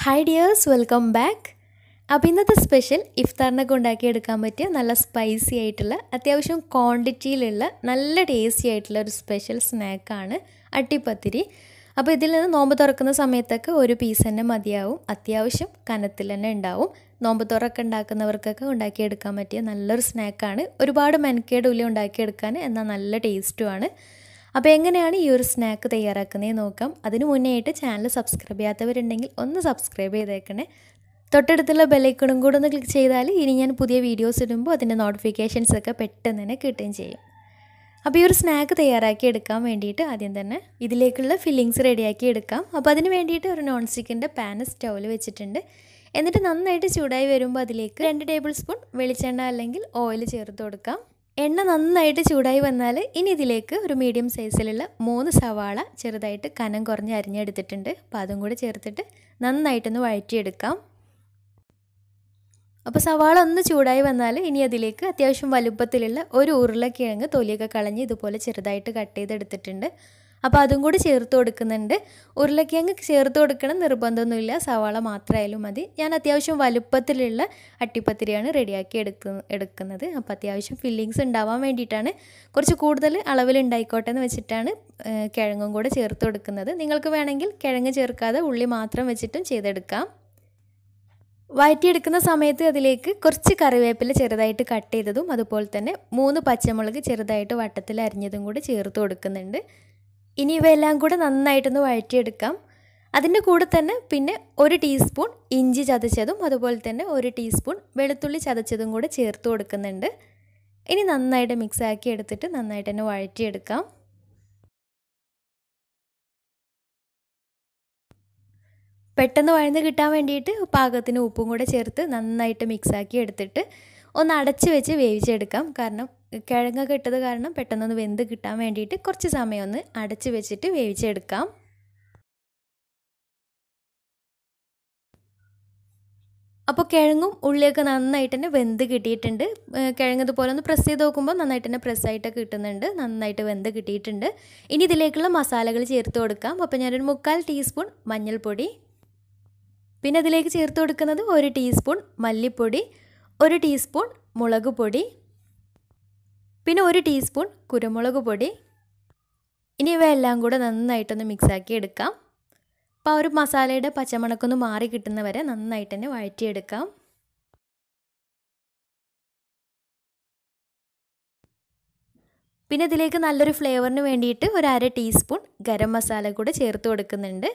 Hi dears, welcome back. അപ്പോൾ ഇന്നത്തെ special ഇഫ്താറിനൊക്കെ ഉണ്ടാക്കിയെടുക്കാൻ പറ്റിയ നല്ല സ്പൈസി ആയിട്ടുള്ള അത്യാവശ്യം ക്വാണ്ടിറ്റിയിലുള്ള നല്ല ടേസ്റ്റി ആയിട്ടുള്ള ഒരു സ്പെഷ്യൽ സ്നാക്കാണ് അട്ടിപ്പത്തിരി. അപ്പോൾ ഇതിൽ നിന്ന് നോമ്പ് തുറക്കുന്ന സമയത്തൊക്കെ ഒരു പീസ് തന്നെ മതിയാവും. അത്യാവശ്യം കനത്തിൽ തന്നെ ഉണ്ടാവും. നോമ്പ് തുറക്കെ ഉണ്ടാക്കുന്നവർക്കൊക്കെ ഉണ്ടാക്കിയെടുക്കാൻ പറ്റിയ നല്ലൊരു സ്നാക്കാണ്. ഒരുപാട് മെനക്കേടില്ല ഉണ്ടാക്കിയെടുക്കാൻ, എന്നാൽ നല്ല ടേസ്റ്റുമാണ്. അപ്പോൾ എങ്ങനെയാണ് ഈ ഒരു സ്നാക്ക് തയ്യാറാക്കുന്നത് നോക്കാം. അതിന് മുന്നേ ആയിട്ട് ചാനൽ സബ്സ്ക്രൈബ് ചെയ്യാത്തവരുണ്ടെങ്കിൽ ഒന്ന് സബ്സ്ക്രൈബ് ചെയ്തേക്കണേ. തൊട്ടടുത്തുള്ള ബെല്ലൈക്കണും കൂടെ ഒന്ന് ക്ലിക്ക് ചെയ്താൽ ഇനി ഞാൻ പുതിയ വീഡിയോസ് ഇടുമ്പോൾ അതിൻ്റെ നോട്ടിഫിക്കേഷൻസ് ഒക്കെ പെട്ടെന്ന് തന്നെ കിട്ടുകയും ചെയ്യും. അപ്പോൾ ഈ ഒരു സ്നാക്ക് തയ്യാറാക്കി എടുക്കാൻ വേണ്ടിയിട്ട് ആദ്യം തന്നെ ഇതിലേക്കുള്ള ഫില്ലിങ്സ് റെഡിയാക്കി എടുക്കാം. അപ്പോൾ അതിന് വേണ്ടിയിട്ട് ഒരു നോൺ സ്റ്റിക്കിൻ്റെ പാൻ സ്റ്റൗവിൽ വെച്ചിട്ടുണ്ട്. എന്നിട്ട് നന്നായിട്ട് ചൂടായി വരുമ്പോൾ അതിലേക്ക് 2 ടേബിൾ സ്പൂൺ വെളിച്ചെണ്ണ അല്ലെങ്കിൽ ഓയിൽ ചേർത്ത് കൊടുക്കാം. എണ്ണ നന്നായിട്ട് ചൂടായി വന്നാൽ ഇനി ഇതിലേക്ക് ഒരു മീഡിയം സൈസിലുള്ള 3 സവാള ചെറുതായിട്ട് കനം കുറഞ്ഞ് അരിഞ്ഞെടുത്തിട്ടുണ്ട്. അപ്പോൾ അതും കൂടി ചേർത്തിട്ട് നന്നായിട്ടൊന്ന് വഴറ്റിയെടുക്കാം. അപ്പോൾ സവാള ഒന്ന് ചൂടായി വന്നാൽ ഇനി അതിലേക്ക് അത്യാവശ്യം വലുപ്പത്തിലുള്ള ഒരു ഉരുളക്കിഴങ്ങ് തൊലിയൊക്കെ കളഞ്ഞ് ഇതുപോലെ ചെറുതായിട്ട് കട്ട് ചെയ്തെടുത്തിട്ടുണ്ട്. അപ്പോൾ അതും കൂടി ചേർത്ത് കൊടുക്കുന്നുണ്ട്. ഉരുളക്കിഴങ്ങ് ചേർത്ത് കൊടുക്കണം നിർബന്ധമൊന്നുമില്ല, സവാള മാത്രമായാലും മതി. ഞാൻ അത്യാവശ്യം വലുപ്പത്തിലുള്ള അട്ടിപ്പത്തിരിയാണ് റെഡിയാക്കി എടുക്കുന്നത്. അപ്പോൾ അത്യാവശ്യം ഫില്ലിങ്സ് ഉണ്ടാവാൻ വേണ്ടിയിട്ടാണ്, കുറച്ച് കൂടുതൽ അളവിൽ ഉണ്ടായിക്കോട്ടെ എന്ന് വെച്ചിട്ടാണ് കിഴങ്ങും കൂടെ ചേർത്ത് കൊടുക്കുന്നത്. നിങ്ങൾക്ക് വേണമെങ്കിൽ കിഴങ്ങ് ചേർക്കാതെ ഉള്ളി മാത്രം വെച്ചിട്ടും ചെയ്തെടുക്കാം. വഴറ്റിയെടുക്കുന്ന സമയത്ത് അതിലേക്ക് കുറച്ച് കറിവേപ്പില ചെറുതായിട്ട് കട്ട് ചെയ്തതും അതുപോലെ തന്നെ 3 പച്ചമുളക് ചെറുതായിട്ട് വട്ടത്തിൽ അരിഞ്ഞതും കൂടി ചേർത്ത് കൊടുക്കുന്നുണ്ട്. ഇനി ഇവയെല്ലാം കൂടെ നന്നായിട്ടൊന്ന് വഴറ്റിയെടുക്കാം. അതിൻ്റെ കൂടെ തന്നെ പിന്നെ 1 ടീസ്പൂൺ ഇഞ്ചി ചതച്ചതും അതുപോലെ തന്നെ 1 ടീസ്പൂൺ വെളുത്തുള്ളി ചതച്ചതും കൂടെ ചേർത്ത് കൊടുക്കുന്നുണ്ട്. ഇനി നന്നായിട്ട് മിക്സാക്കി എടുത്തിട്ട് നന്നായിട്ട് തന്നെ വഴറ്റിയെടുക്കാം. പെട്ടെന്ന് വഴന്ന് കിട്ടാൻ വേണ്ടിയിട്ട് പാകത്തിന് ഉപ്പും കൂടെ ചേർത്ത് നന്നായിട്ട് മിക്സാക്കി എടുത്തിട്ട് ഒന്ന് അടച്ച് വെച്ച് വേവിച്ചെടുക്കാം. കാരണം കിഴങ്ങൊക്കെ ഇട്ടത് കാരണം പെട്ടെന്നൊന്ന് വെന്ത് കിട്ടാൻ വേണ്ടിയിട്ട് കുറച്ച് സമയം ഒന്ന് അടച്ച് വെച്ചിട്ട് വേവിച്ചെടുക്കാം. അപ്പോൾ കിഴങ്ങും ഉള്ളിയൊക്കെ നന്നായിട്ട് തന്നെ വെന്ത് കിട്ടിയിട്ടുണ്ട്. കിഴങ്ങ് ഇതുപോലെ ഒന്ന് പ്രസ് ചെയ്ത് നോക്കുമ്പോൾ നന്നായിട്ട് തന്നെ പ്രസ്സായിട്ടൊക്കെ കിട്ടുന്നുണ്ട്. നന്നായിട്ട് വെന്ത് കിട്ടിയിട്ടുണ്ട്. ഇനി ഇതിലേക്കുള്ള മസാലകൾ ചേർത്ത് കൊടുക്കാം. അപ്പോൾ ഞാനൊരു 1/4 ടീസ്പൂൺ മഞ്ഞൾപ്പൊടി, പിന്നെ അതിലേക്ക് ചേർത്ത് കൊടുക്കുന്നത് 1 ടീസ്പൂൺ മല്ലിപ്പൊടി, 1 ടീസ്പൂൺ മുളക് പൊടി, പിന്നെ 1 ടീസ്പൂൺ കുരുമുളക് പൊടി. ഇനി ഇവയെല്ലാം കൂടെ നന്നായിട്ടൊന്ന് മിക്സാക്കി എടുക്കാം. അപ്പോൾ ഒരു മസാലയുടെ പച്ചമണക്കൊന്ന് മാറി കിട്ടുന്നവരെ നന്നായിട്ട് തന്നെ വഴറ്റിയെടുക്കാം. പിന്നെ ഇതിലേക്ക് നല്ലൊരു ഫ്ലേവറിന് വേണ്ടിയിട്ട് ഒരു 1/2 ടീസ്പൂൺ ഗരം മസാല കൂടെ ചേർത്ത് കൊടുക്കുന്നുണ്ട്.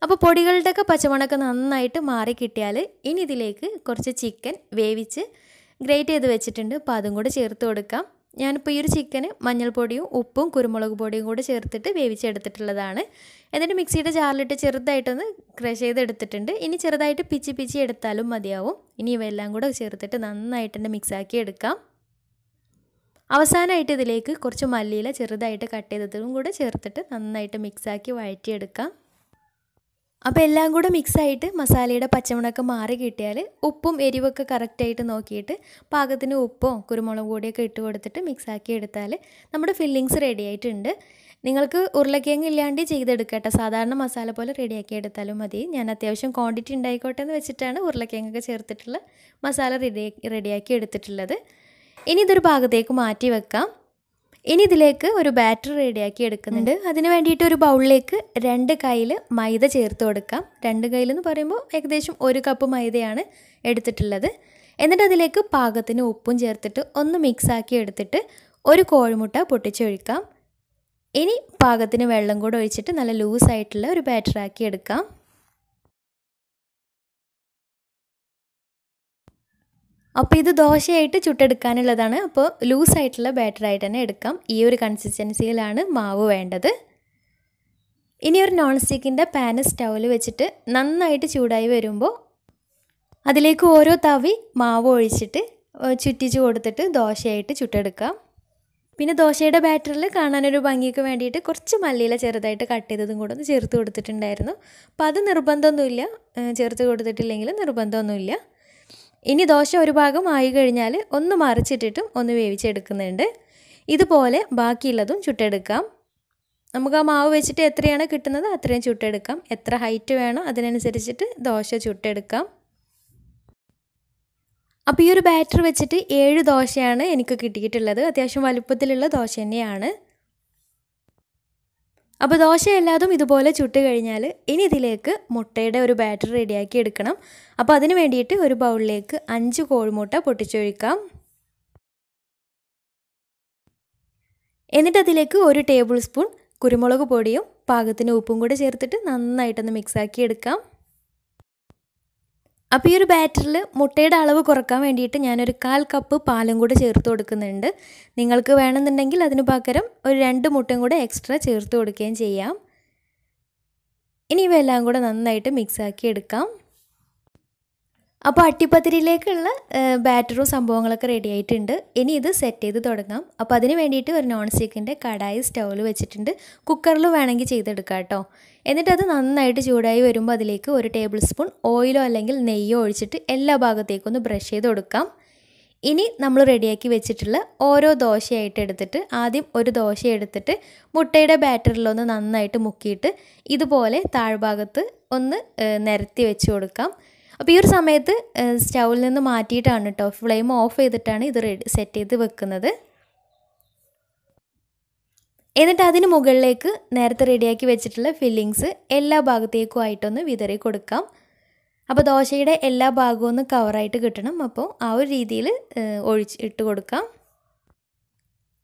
അപ്പോൾ പൊടികളുടെയൊക്കെ പച്ചമണമൊക്കെ നന്നായിട്ട് മാറി കിട്ടിയാൽ ഇനി ഇതിലേക്ക് കുറച്ച് ചിക്കൻ വേവിച്ച് ഗ്രേറ്റ് ചെയ്ത് വെച്ചിട്ടുണ്ട്. അപ്പോൾ അതും കൂടെ ചേർത്ത് കൊടുക്കാം. ഞാനിപ്പോൾ ഈ ഒരു ചിക്കന് മഞ്ഞൾപ്പൊടിയും ഉപ്പും കുരുമുളക് പൊടിയും കൂടെ ചേർത്തിട്ട് വേവിച്ചെടുത്തിട്ടുള്ളതാണ്. എന്നിട്ട് മിക്സിയുടെ ജാറിലിട്ട് ചെറുതായിട്ടൊന്ന് ക്രഷ് ചെയ്തെടുത്തിട്ടുണ്ട്. ഇനി ചെറുതായിട്ട് പിച്ചി എടുത്താലും മതിയാവും. ഇനി ഇവയെല്ലാം കൂടെ ചേർത്തിട്ട് നന്നായിട്ട് തന്നെ മിക്സാക്കി എടുക്കാം. അവസാനമായിട്ട് ഇതിലേക്ക് കുറച്ച് മല്ലിയില ചെറുതായിട്ട് കട്ട് ചെയ്തതും കൂടെ ചേർത്തിട്ട് നന്നായിട്ട് മിക്സാക്കി വഴറ്റിയെടുക്കാം. അപ്പോൾ എല്ലാം കൂടെ മിക്സായിട്ട് മസാലയുടെ പച്ചമണമൊക്കെ മാറി കിട്ടിയാൽ ഉപ്പും എരിവൊക്കെ കറക്റ്റായിട്ട് നോക്കിയിട്ട് പാകത്തിന് ഉപ്പോ കുരുമുളക് പൊടിയൊക്കെ ഇട്ട് കൊടുത്തിട്ട് മിക്സാക്കി എടുത്താൽ നമ്മുടെ ഫില്ലിങ്സ് റെഡി ആയിട്ടുണ്ട്. നിങ്ങൾക്ക് ഉരുളക്കിഴങ്ങ് ഇല്ലാണ്ട് ചെയ്തെടുക്കട്ടെ, സാധാരണ മസാല പോലെ റെഡിയാക്കി എടുത്താലും മതി. ഞാൻ അത്യാവശ്യം ക്വാണ്ടിറ്റി ഉണ്ടായിക്കോട്ടെ എന്ന് വെച്ചിട്ടാണ് ഉരുളക്കിഴങ്ങൊക്കെ ചേർത്തിട്ടുള്ള മസാല റെഡിയാക്കി എടുത്തിട്ടുള്ളത്. ഇനി ഇതൊരു ഭാഗത്തേക്ക് മാറ്റി വെക്കാം. ഇനി ഇതിലേക്ക് ഒരു ബാറ്റർ റെഡിയാക്കി എടുക്കുന്നുണ്ട്. അതിന് വേണ്ടിയിട്ട് ഒരു ബൗളിലേക്ക് 2 കയ്യിൽ മൈദ ചേർത്ത് കൊടുക്കാം. 2 കയ്യിൽ എന്ന് പറയുമ്പോൾ ഏകദേശം 1 കപ്പ് മൈദയാണ് എടുത്തിട്ടുള്ളത്. എന്നിട്ട് അതിലേക്ക് പാകത്തിന് ഉപ്പും ചേർത്തിട്ട് ഒന്ന് മിക്സാക്കി എടുത്തിട്ട് ഒരു കോഴിമുട്ട പൊട്ടിച്ചൊഴിക്കാം. ഇനി പാകത്തിന് വെള്ളം കൂടെ ഒഴിച്ചിട്ട് നല്ല ലൂസായിട്ടുള്ള ഒരു ബാറ്ററാക്കി എടുക്കാം. അപ്പോൾ ഇത് ദോശയായിട്ട് ചുട്ടെടുക്കാനുള്ളതാണ്. അപ്പോൾ ലൂസായിട്ടുള്ള ബാറ്ററായിട്ട് തന്നെ എടുക്കാം. ഈ ഒരു കൺസിസ്റ്റൻസിയിലാണ് മാവ് വേണ്ടത്. ഇനി ഒരു നോൺ സ്റ്റിക്കിൻ്റെ പാൻ സ്റ്റൗവിൽ വെച്ചിട്ട് നന്നായിട്ട് ചൂടായി വരുമ്പോൾ അതിലേക്ക് ഓരോ തവി മാവ് ഒഴിച്ചിട്ട് ചുറ്റിച്ച് കൊടുത്തിട്ട് ദോശയായിട്ട് ചുട്ടെടുക്കാം. പിന്നെ ദോശയുടെ ബാറ്ററിൽ കാണാനൊരു ഭംഗിക്ക് വേണ്ടിയിട്ട് കുറച്ച് മല്ലിയില ചെറുതായിട്ട് കട്ട് ചെയ്തതും കൂടെ ഒന്ന് ചേർത്ത് കൊടുത്തിട്ടുണ്ടായിരുന്നു. അപ്പോൾ അത് നിർബന്ധമൊന്നുമില്ല, ചേർത്ത് കൊടുത്തിട്ടില്ലെങ്കിൽ നിർബന്ധമൊന്നുമില്ല. ഇനി ദോശ ഒരു ഭാഗം ആയി കഴിഞ്ഞാൽ ഒന്ന് മറിച്ചിട്ടിട്ടും ഒന്ന് വേവിച്ചെടുക്കുന്നുണ്ട്. ഇതുപോലെ ബാക്കിയുള്ളതും ചുട്ടെടുക്കാം. നമുക്ക് ആ മാവ് വെച്ചിട്ട് എത്രയാണ് കിട്ടുന്നത് അത്രയും ചുട്ടെടുക്കാം. എത്ര ഹൈറ്റ് വേണോ അതിനനുസരിച്ചിട്ട് ദോശ ചുട്ടെടുക്കാം. അപ്പോൾ ഈ ഒരു ബാറ്റർ വെച്ചിട്ട് 7 ദോശയാണ് എനിക്ക് കിട്ടിയിട്ടുള്ളത്. അത്യാവശ്യം വലുപ്പത്തിലുള്ള ദോശ തന്നെയാണ്. അപ്പോൾ ദോശ എല്ലാതും ഇതുപോലെ ചുട്ട് കഴിഞ്ഞാൽ ഇനി ഇതിലേക്ക് മുട്ടയുടെ ഒരു ബാറ്റർ റെഡിയാക്കി എടുക്കണം. അപ്പോൾ അതിന് വേണ്ടിയിട്ട് ഒരു ബൗളിലേക്ക് 5 കോഴിമുട്ട പൊട്ടിച്ചൊഴിക്കാം. എന്നിട്ട് അതിലേക്ക് 1 ടേബിൾ സ്പൂൺ കുരുമുളക് പൊടിയും പാകത്തിന് ഉപ്പും കൂടെ ചേർത്തിട്ട് നന്നായിട്ടൊന്ന് മിക്സാക്കി എടുക്കാം. അപ്പോൾ ഈ ഒരു ബാറ്ററിൽ മുട്ടയുടെ അളവ് കുറക്കാൻ വേണ്ടിയിട്ട് ഞാനൊരു 1/4 കപ്പ് പാലും കൂടെ ചേർത്ത് കൊടുക്കുന്നുണ്ട്. നിങ്ങൾക്ക് വേണമെന്നുണ്ടെങ്കിൽ അതിന് പകരം ഒരു 2 മുട്ടയും കൂടെ എക്സ്ട്രാ ചേർത്ത് കൊടുക്കുകയും ചെയ്യാം. ഇനി ഇവയെല്ലാം കൂടെ നന്നായിട്ട് മിക്സാക്കി എടുക്കാം. അപ്പോൾ അട്ടിപ്പത്തിരിയിലേക്കുള്ള ബാറ്ററും സംഭവങ്ങളൊക്കെ റെഡി ആയിട്ടുണ്ട്. ഇനി ഇത് സെറ്റ് ചെയ്ത് തുടങ്ങാം. അപ്പോൾ അതിന് വേണ്ടിയിട്ട് ഒരു നോൺ സ്റ്റിക്കിൻ്റെ കടായി സ്റ്റൗവിൽ വെച്ചിട്ടുണ്ട്. കുക്കറിൽ വേണമെങ്കിൽ ചെയ്തെടുക്കാം കേട്ടോ. എന്നിട്ട് അത് നന്നായിട്ട് ചൂടായി വരുമ്പോൾ അതിലേക്ക് 1 ടേബിൾ സ്പൂൺ ഓയിലോ അല്ലെങ്കിൽ നെയ്യോ ഒഴിച്ചിട്ട് എല്ലാ ഭാഗത്തേക്കും ഒന്ന് ബ്രഷ് ചെയ്ത് കൊടുക്കാം. ഇനി നമ്മൾ റെഡിയാക്കി വെച്ചിട്ടുള്ള ഓരോ ദോശയായിട്ട് എടുത്തിട്ട് ആദ്യം ഒരു ദോശ എടുത്തിട്ട് മുട്ടയുടെ ബാറ്ററിലൊന്ന് നന്നായിട്ട് മുക്കിയിട്ട് ഇതുപോലെ താഴ്ഭാഗത്ത് ഒന്ന് നിരത്തി വെച്ച് കൊടുക്കാം. അപ്പോൾ ഈ ഒരു സമയത്ത് സ്റ്റൗവിൽ നിന്ന് മാറ്റിയിട്ടാണ് കേട്ടോ, ഫ്ലെയിം ഓഫ് ചെയ്തിട്ടാണ് ഇത് സെറ്റ് ചെയ്ത് വെക്കുന്നത്. എന്നിട്ട് അതിന് മുകളിലേക്ക് നേരത്തെ റെഡിയാക്കി വെച്ചിട്ടുള്ള ഫില്ലിങ്സ് എല്ലാ ഭാഗത്തേക്കും ആയിട്ടൊന്ന് വിതറി കൊടുക്കാം. അപ്പോൾ ദോശയുടെ എല്ലാ ഭാഗവും ഒന്ന് കവറായിട്ട് കിട്ടണം. അപ്പോൾ ആ ഒരു രീതിയിൽ ഇട്ട് കൊടുക്കാം.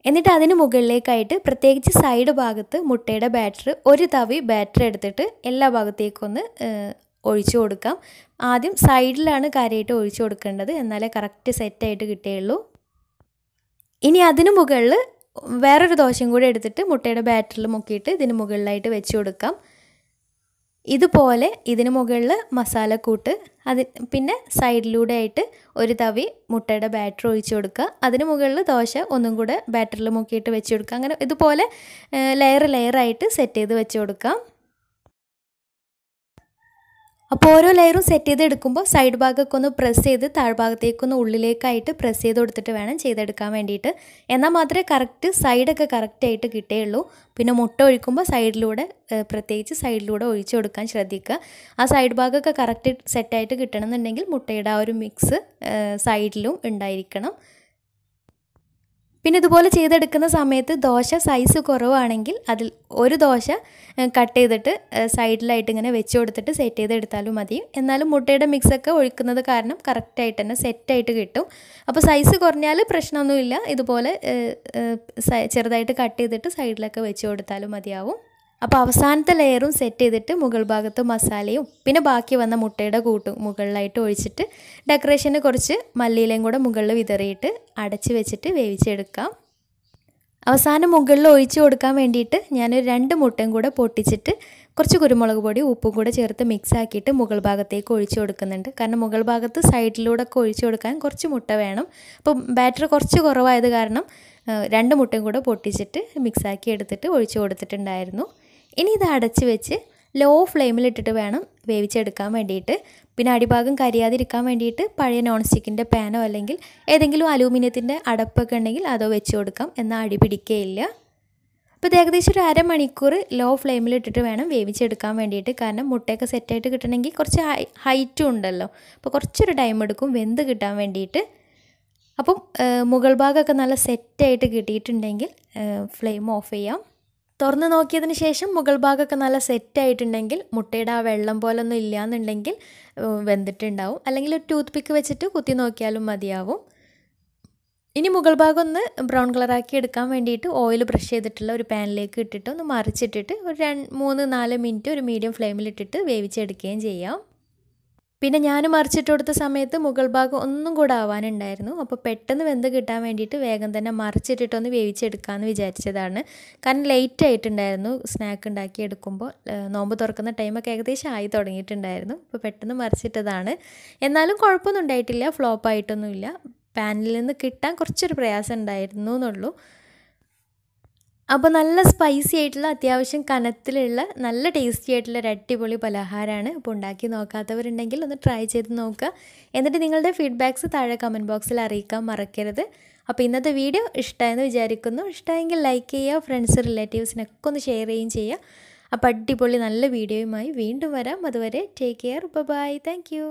എന്നിട്ട് അതിന് മുകളിലേക്കായിട്ട് പ്രത്യേകിച്ച് സൈഡ് ഭാഗത്ത് മുട്ടയുടെ ബാറ്റർ ഒരു തവി ബാറ്റർ എടുത്തിട്ട് എല്ലാ ഭാഗത്തേക്കും ഒന്ന് ഒഴിച്ചു കൊടുക്കാം. ആദ്യം സൈഡിലാണ് കാര്യമായിട്ട് ഒഴിച്ചു കൊടുക്കേണ്ടത്, എന്നാലേ കറക്റ്റ് സെറ്റായിട്ട് കിട്ടുകയുള്ളൂ. ഇനി അതിന് മുകളിൽ വേറൊരു ദോശയും കൂടി എടുത്തിട്ട് മുട്ടയുടെ ബാറ്ററിൽ മുക്കിയിട്ട് ഇതിന് മുകളിലായിട്ട് വെച്ച് കൊടുക്കാം. ഇതുപോലെ ഇതിന് മുകളിൽ മസാലക്കൂട്ട് പിന്നെ സൈഡിലൂടെ ആയിട്ട് ഒരു തവി മുട്ടയുടെ ബാറ്റർ ഒഴിച്ച് കൊടുക്കുക. അതിന് മുകളിൽ ദോശ ഒന്നും കൂടെ ബാറ്ററിൽ മുക്കിയിട്ട് വെച്ച് കൊടുക്കുക. അങ്ങനെ ഇതുപോലെ ലെയറായിട്ട് സെറ്റ് ചെയ്ത് വെച്ച് കൊടുക്കാം. അപ്പോൾ ഓരോ ലെയറും സെറ്റ് ചെയ്ത് എടുക്കുമ്പോൾ സൈഡ് ഭാഗമൊക്കെ ഒന്ന് പ്രസ് ചെയ്ത് താഴ്ഭാഗത്തേക്കൊന്ന് ഉള്ളിലേക്കായിട്ട് പ്രസ് ചെയ്ത് കൊടുത്തിട്ട് വേണം ചെയ്തെടുക്കാൻ വേണ്ടിയിട്ട്. എന്നാൽ മാത്രമേ കറക്റ്റ് സൈഡൊക്കെ കറക്റ്റായിട്ട് കിട്ടുകയുള്ളൂ. പിന്നെ മുട്ട ഒഴിക്കുമ്പോൾ പ്രത്യേകിച്ച് സൈഡിലൂടെ ഒഴിച്ചു കൊടുക്കാൻ ശ്രദ്ധിക്കുക. ആ സൈഡ് ഭാഗമൊക്കെ കറക്റ്റ് സെറ്റായിട്ട് കിട്ടണമെന്നുണ്ടെങ്കിൽ മുട്ടയുടെ ആ ഒരു മിക്സ് സൈഡിലും ഉണ്ടായിരിക്കണം. പിന്നെ ഇതുപോലെ ചെയ്തെടുക്കുന്ന സമയത്ത് ദോശ സൈസ് കുറവാണെങ്കിൽ അതിൽ ഒരു ദോശ കട്ട് ചെയ്തിട്ട് സൈഡിലായിട്ട് ഇങ്ങനെ വെച്ച് കൊടുത്തിട്ട് സെറ്റ് ചെയ്തെടുത്താലും മതി. എന്നാലും മുട്ടയുടെ മിക്സൊക്കെ ഒഴിക്കുന്നത് കാരണം കറക്റ്റായിട്ട് തന്നെ സെറ്റായിട്ട് കിട്ടും. അപ്പോൾ സൈസ് കുറഞ്ഞാൽ പ്രശ്നമൊന്നുമില്ല. ഇതുപോലെ ചെറുതായിട്ട് കട്ട് ചെയ്തിട്ട് സൈഡിലൊക്കെ വെച്ച് കൊടുത്താലും മതിയാവും. അപ്പോൾ അവസാനത്തെ ലെയറും സെറ്റ് ചെയ്തിട്ട് മുകൾ ഭാഗത്ത് മസാലയും പിന്നെ ബാക്കി വന്ന മുട്ടയുടെ കൂട്ടും മുകളിലായിട്ട് ഒഴിച്ചിട്ട് ഡെക്കറേഷന് കുറച്ച് മല്ലിയിലയും കൂടെ മുകളിൽ വിതറിയിട്ട് അടച്ച് വെച്ചിട്ട് വേവിച്ചെടുക്കാം. അവസാനം മുകളിൽ ഒഴിച്ച് കൊടുക്കാൻ വേണ്ടിയിട്ട് ഞാനൊരു 2 മുട്ടയും കൂടെ പൊട്ടിച്ചിട്ട് കുറച്ച് കുരുമുളക് പൊടി ഉപ്പും കൂടെ ചേർത്ത് മിക്സ് ആക്കിയിട്ട് മുകൾ ഭാഗത്തേക്ക് ഒഴിച്ച് കൊടുക്കുന്നുണ്ട്. കാരണം മുകൾ ഭാഗത്ത് സൈഡിലൂടെ ഒക്കെ ഒഴിച്ച് കൊടുക്കാൻ കുറച്ച് മുട്ട വേണം. അപ്പോൾ ബാറ്റർ കുറച്ച് കുറവായത് കാരണം 2 മുട്ടയും കൂടെ പൊട്ടിച്ചിട്ട് മിക്സാക്കി എടുത്തിട്ട് ഒഴിച്ച് കൊടുത്തിട്ടുണ്ടായിരുന്നു. ഇനി ഇത് അടച്ച് വെച്ച് ലോ ഫ്ലെയിമിലിട്ടിട്ട് വേണം വേവിച്ചെടുക്കാൻ വേണ്ടിയിട്ട്. പിന്നെ അടിഭാഗം കരിയാതിരിക്കാൻ വേണ്ടിയിട്ട് പഴയ നോൺ സ്റ്റിക്കിൻ്റെ പാനോ അല്ലെങ്കിൽ ഏതെങ്കിലും അലൂമിനിയത്തിൻ്റെ അടപ്പൊക്കെ ഉണ്ടെങ്കിൽ അതോ വെച്ച് കൊടുക്കാം, എന്നാൽ അടി പിടിക്കുകയില്ല. അപ്പോൾ ഇത് ഏകദേശം ഒരു അരമണിക്കൂർ ലോ ഫ്ലെയിമിലിട്ടിട്ട് വേണം വേവിച്ചെടുക്കാൻ വേണ്ടിയിട്ട്. കാരണം മുട്ടയൊക്കെ സെറ്റായിട്ട് കിട്ടണമെങ്കിൽ കുറച്ച് ഹൈറ്റും ഉണ്ടല്ലോ, അപ്പോൾ കുറച്ചൊരു ടൈം എടുക്കും വെന്ത് കിട്ടാൻ വേണ്ടിയിട്ട്. അപ്പം മുകൾ ഭാഗമൊക്കെ നല്ല സെറ്റായിട്ട് കിട്ടിയിട്ടുണ്ടെങ്കിൽ ഫ്ലെയിം ഓഫ് ചെയ്യാം. തുറന്ന് നോക്കിയതിന് ശേഷം മുകൾ ഭാഗമൊക്കെ നല്ല സെറ്റായിട്ടുണ്ടെങ്കിൽ മുട്ടയുടെ ആ വെള്ളം പോലൊന്നും ഇല്ലയെന്നുണ്ടെങ്കിൽ വെന്തിട്ടുണ്ടാവും. അല്ലെങ്കിൽ ഒരു ടൂത്ത് പിക്ക് വെച്ചിട്ട് കുത്തി നോക്കിയാലും മതിയാവും. ഇനി മുകൾ ഭാഗം ഒന്ന് ബ്രൗൺ കളറാക്കി എടുക്കാൻ വേണ്ടിയിട്ട് ഓയിൽ ബ്രഷ് ചെയ്തിട്ടുള്ള ഒരു പാനിലേക്ക് ഇട്ടിട്ട് ഒന്ന് മറിച്ചിട്ടിട്ട് ഒരു 3-4 മിനിറ്റ് ഒരു മീഡിയം ഫ്ലെയിമിലിട്ടിട്ട് വേവിച്ചെടുക്കുകയും ചെയ്യാം. പിന്നെ ഞാൻ മറിച്ചിട്ട് കൊടുത്ത സമയത്ത് മുകൾ ഭാഗം ഒന്നും കൂടെ ആവാനുണ്ടായിരുന്നു. അപ്പോൾ പെട്ടെന്ന് വെന്ത് കിട്ടാൻ വേണ്ടിയിട്ട് വേഗം തന്നെ മറിച്ചിട്ടിട്ടൊന്ന് വേവിച്ചെടുക്കാമെന്ന് വിചാരിച്ചതാണ്. കാരണം ലേറ്റ് ആയിട്ടുണ്ടായിരുന്നു സ്നാക്ക് ഉണ്ടാക്കി എടുക്കുമ്പോൾ. നോമ്പ് തുറക്കുന്ന ടൈമൊക്കെ ഏകദേശം ആയി തുടങ്ങിയിട്ടുണ്ടായിരുന്നു. അപ്പോൾ പെട്ടെന്ന് മറിച്ചിട്ടതാണ്. എന്നാലും കുഴപ്പമൊന്നും ഉണ്ടായിട്ടില്ല, ഫ്ലോപ്പായിട്ടൊന്നുമില്ല. പാനിൽ നിന്ന് കിട്ടാൻ കുറച്ചൊരു പ്രയാസം ഉണ്ടായിരുന്നു എന്നുള്ളൂ. അപ്പോൾ നല്ല സ്പൈസി ആയിട്ടുള്ള അത്യാവശ്യം കനത്തിലുള്ള നല്ല ടേസ്റ്റി ആയിട്ടുള്ള ഒരു അടിപൊളി പലഹാരമാണ്. അപ്പോൾ ഉണ്ടാക്കി നോക്കാത്തവരുണ്ടെങ്കിൽ ഒന്ന് ട്രൈ ചെയ്ത് നോക്കുക. എന്നിട്ട് നിങ്ങളുടെ ഫീഡ്ബാക്ക്സ് താഴെ കമൻറ്റ് ബോക്സിൽ അറിയിക്കാൻ മറക്കരുത്. അപ്പോൾ ഇന്നത്തെ വീഡിയോ ഇഷ്ടമായെന്ന് വിചാരിക്കുന്നു. ഇഷ്ടമായെങ്കിൽ ലൈക്ക് ചെയ്യുക, ഫ്രണ്ട്സ് റിലേറ്റീവ്സിനൊക്കെ ഒന്ന് ഷെയർ ചെയ്യുകയും ചെയ്യുക. അപ്പോൾ അടിപൊളി നല്ല വീഡിയോയുമായി വീണ്ടും വരാം. അതുവരെ take care, bye, thank U.